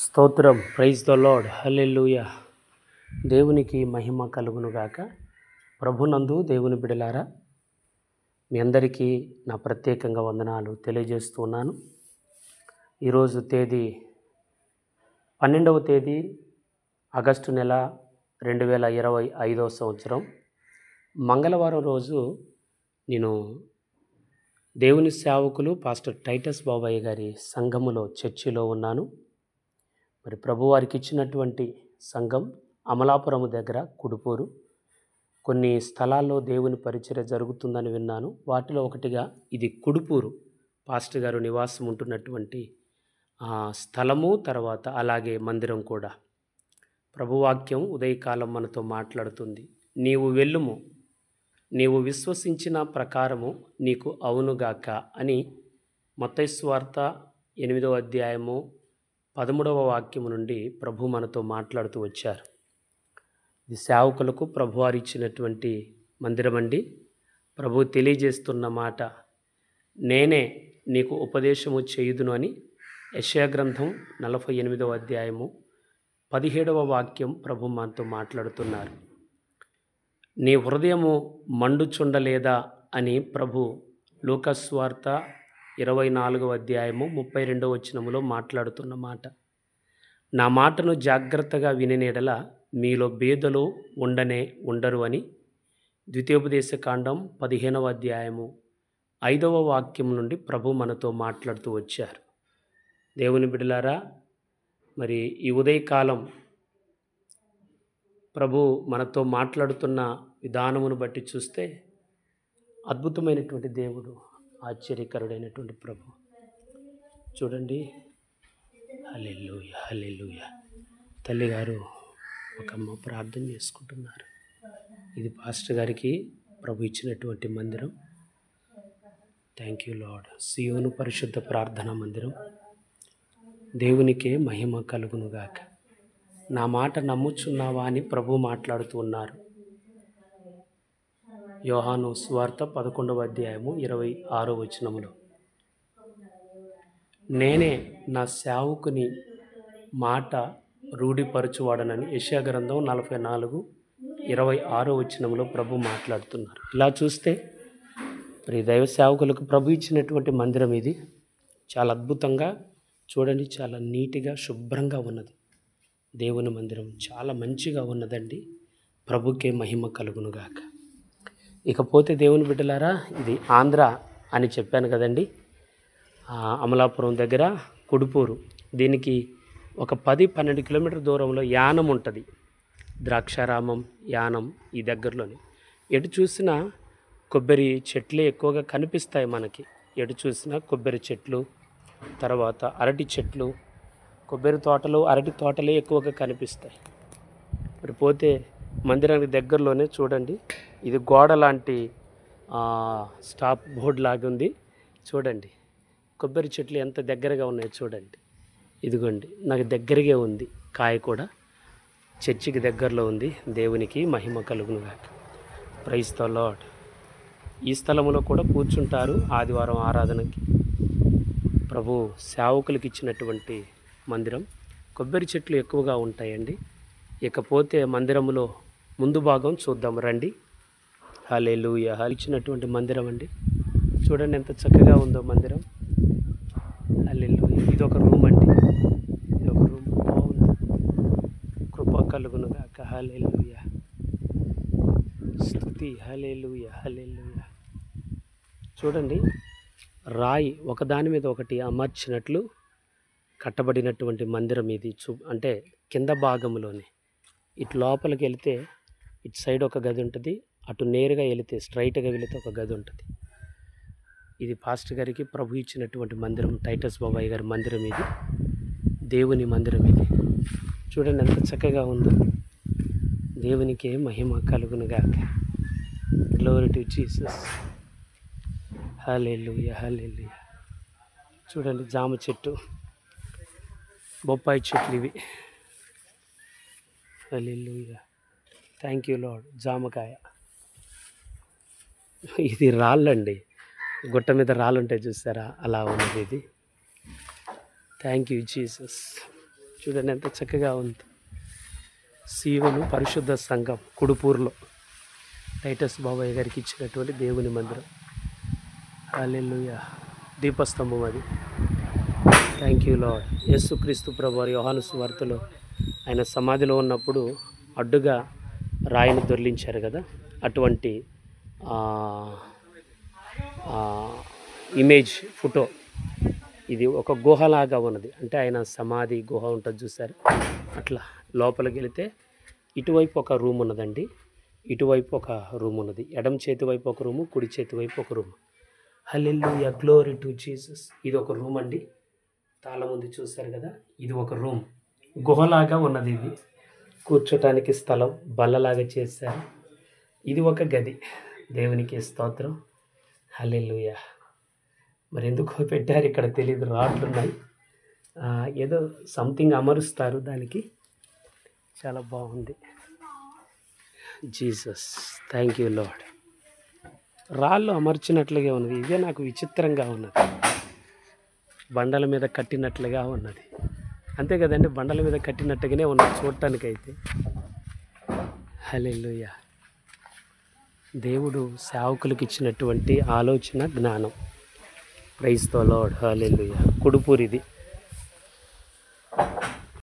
స్తోత్రం. Praise the lord. Hallelujah. దేవునికి మహిమ కలుగునుగాక. ప్రభునందు దేవుని బిడలారా, మీ అందరికీ నా ప్రత్యేకంగా వందనాలు తెలియజేస్తున్నాను. ఈరోజు తేదీ 12వ తేదీ ఆగస్టు నెల 2025వ సంవత్సరం మంగళవారం రోజు నేను దేవుని సేవకులు పాస్టర్ టైటస్ బాబాయ్ గారి సంఘములో చర్చిలో ఉన్నాను. మరి ప్రభువారికి ఇచ్చినటువంటి సంఘం అమలాపురం దగ్గర కుడుపూరు. కొన్ని స్థలాల్లో దేవుని పరిచర్య జరుగుతుందని విన్నాను. వాటిలో ఒకటిగా ఇది కుడుపూరు పాస్టర్ గారు నివాసం ఉంటున్నటువంటి స్థలము, తర్వాత అలాగే మందిరం కూడా. ప్రభువాక్యం ఉదయకాలం మనతో మాట్లాడుతుంది. నీవు వెళ్ళుము, నీవు విశ్వసించిన ప్రకారము నీకు అవునుగాక అని మత్తయి సువార్త 8వ అధ్యాయము 13వ వాక్యము నుండి ప్రభు మనతో మాట్లాడుతూ వచ్చారు. ఇది సేవకులకు ప్రభువారు ఇచ్చినటువంటి మందిరం అండి. ప్రభు తెలియజేస్తున్న మాట, నేనే నీకు ఉపదేశము చేయుదును అని యెషయా గ్రంథం 48వ అధ్యాయము 17వ వాక్యం ప్రభు మనతో మాట్లాడుతున్నారు. నీ హృదయము మండుచుండలేదా అని ప్రభు లూకా సువార్త 24వ అధ్యాయము 32వ వచనములో మాట్లాడుతున్న మాట. నా మాటను జాగ్రత్తగా వినినెడల మీలో బేదలు ఉండరు అని ద్వితీయోపదేశకాండం 15వ అధ్యాయము 5వ వాక్యం నుండి ప్రభు మనతో మాట్లాడుతూ వచ్చారు. దేవుని బిడ్డలారా, మరి ఈ ఉదయకాలం ప్రభు మనతో మాట్లాడుతున్న విధానమును బట్టి చూస్తే అద్భుతమైనటువంటి దేవుడు, ఆశ్చర్యకరుడైనటువంటి ప్రభు. చూడండి. హల్లెలూయా, హల్లెలూయా. తల్లిగారు ఒక అమ్మ ప్రార్థన చేసుకుంటున్నారు. ఇది పాస్టర్ గారికి ప్రభు ఇచ్చినటువంటి మందిరం. Thank you lord. సియోను పరిశుద్ధ ప్రార్థనా మందిరం. దేవునికే మహిమ కలుగునుగాక. నా మాట నమ్ముచున్నావా అని ప్రభు మాట్లాడుతూ ఉన్నారు. యోహాను సువార్త 11వ అధ్యాయము 26వ వచనములో, నేనే నా సేవకుని మాట రూఢిపరచువాడనని యెషయా గ్రంథం 44:26వ వచనములో ప్రభు మాట్లాడుతున్నారు. ఇలా చూస్తే మరి దైవ సేవకులకు ప్రభు ఇచ్చినటువంటి మందిరం ఇది. చాలా అద్భుతంగా చూడండి, చాలా నీట్గా శుభ్రంగా ఉన్నది. దేవుని మందిరం చాలా మంచిగా ఉన్నదండి. ప్రభుకే మహిమ కలుగునుగాక. ఇకపోతే దేవుని బిడ్డలారా, ఇది ఆంధ్ర అని చెప్పాను కదండి. అమలాపురం దగ్గర కుడుపూరు. దీనికి ఒక 10-12 కిలోమీటర్ దూరంలో యానం ఉంటుంది. ద్రాక్షారామం, యానం ఈ దగ్గరలోనే. ఎటు చూసినా కొబ్బరి చెట్లే ఎక్కువగా కనిపిస్తాయి మనకి. ఎటు చూసినా కొబ్బరి చెట్లు, తర్వాత అరటి చెట్లు, కొబ్బరి తోటలు, అరటి తోటలే ఎక్కువగా కనిపిస్తాయి. మరి పోతే మందిరానికి దగ్గరలోనే చూడండి, ఇది గోడ లాంటి స్టాప్ బోర్డు లాగా ఉంది. చూడండి కొబ్బరి చెట్లు ఎంత దగ్గరగా ఉన్నాయో చూడండి. ఇదిగోండి, నాకు దగ్గరగా ఉంది. కాయ కూడా చర్చికి దగ్గరలో ఉంది. దేవునికి మహిమ కలుగునుగాక. Praise the Lord. ఈ స్థలంలో కూడా కూర్చుంటారు ఆదివారం ఆరాధనకి. ప్రభు సేవకులకు ఇచ్చినటువంటి మందిరం. కొబ్బరి చెట్లు ఎక్కువగా ఉంటాయండి. ఇకపోతే మందిరములో ముందు భాగం చూద్దాం రండి. హల్లెలూయా. ఇచ్చినటువంటి మందిరం అండి. చూడండి ఎంత చక్కగా ఉందో మందిరం. హల్లెలూయా. ఇది ఒక రూమ్ అండి. ఇది ఒక రూమ్ బాగుంది. కృప కలుగునుగాక. హల్లెలూయా. స్తుతి. హల్లెలూయా, హల్లెలూయా. చూడండి, రాయి ఒకదాని మీద ఒకటి అమర్చినట్లు కట్టబడినటువంటి మందిరం ఇది. అంటే కింద భాగంలోనే ఇటు లోపలికి వెళితే ఇటు సైడ్ ఒక గది ఉంటుంది, అటు నేరుగా వెళితే స్ట్రైట్గా వెళితే ఒక గది ఉంటుంది. ఇది పాస్టర్ గారికి ప్రభు ఇచ్చినటువంటి మందిరం, టైటస్ బాబాయ్ గారి మందిరం ఇది. దేవుని మందిరం ఇది. చూడండి ఎంత చక్కగా ఉందో. దేవునికే మహిమ కలుగునుగాక. Glory to Jesus. Hallelujah, hallelujah. చూడండి జామ చెట్టు, బొప్పాయి చెట్లు ఇవి. హల్లెలూయా. Thank you lord. జామకాయ. ఇది రాళ్ళండి, గుట్ట మీద రాళ్ళు ఉంటాయి చూసారా, అలా ఉన్నది ఇది. Thank you Jesus. చూడండి ఎంత చక్కగా ఉంది. సీయోను పరిశుద్ధ సంఘం కుడుపూర్లో టైటస్ బాబాయ్ గారికి ఇచ్చినటువంటి దేవుని మందిరం. హల్లెలూయా. దీపస్తంభం అది. Thank you lord. యేసుక్రీస్తు ప్రభువారు యోహాను సువార్తలో ఆయన సమాధిలో ఉన్నప్పుడు అడ్డుగా రాయిని దొర్లించారు కదా, అటువంటి ఇమేజ్ ఫోటో ఇది. ఒక గుహలాగా ఉన్నది, అంటే ఆయన సమాధి గుహ ఉంటుంది చూసారు, అట్లా లోపలికి వెళితే ఇటువైపు ఒక రూమ్ ఉన్నదండి, ఇటువైపు ఒక రూమ్ ఉన్నది. ఎడమ చేతి వైపు ఒక రూము, కుడి చేతి వైపు ఒక room. Hallelujah, glory to Jesus. ఇది ఒక రూమ్ అండి, తాళం ఉంది చూసారు కదా, ఇది ఒక రూమ్. గుహలాగా ఉన్నది ఇది, కూర్చోటానికి స్థలం బల్లలాగా చేశారు. ఇది ఒక గది. దేవునికి స్తోత్రం. హల్లెలూయా. మరి ఎందుకో పెట్టారు ఇక్కడ తెలియదు, రాడ్లు ఉన్నాయి, ఏదో సంథింగ్ అమరుస్తారు దానికి. చాలా బాగుంది. Jesus, thank you lord. రాళ్ళు అమర్చినట్లుగా ఉన్నది. ఇదే నాకు విచిత్రంగా ఉన్నది, బండల మీద కట్టినట్లుగా ఉన్నది. అంతే కదండి, బండల మీద కట్టినట్టుగానే ఉన్నది చూడటానికైతే. హల్లెలూయా. దేవుడు సేవకులకు ఇచ్చినటువంటి ఆలోచన జ్ఞానం. Praise the lord. హల్లెలూయా. కుడుపూరిది.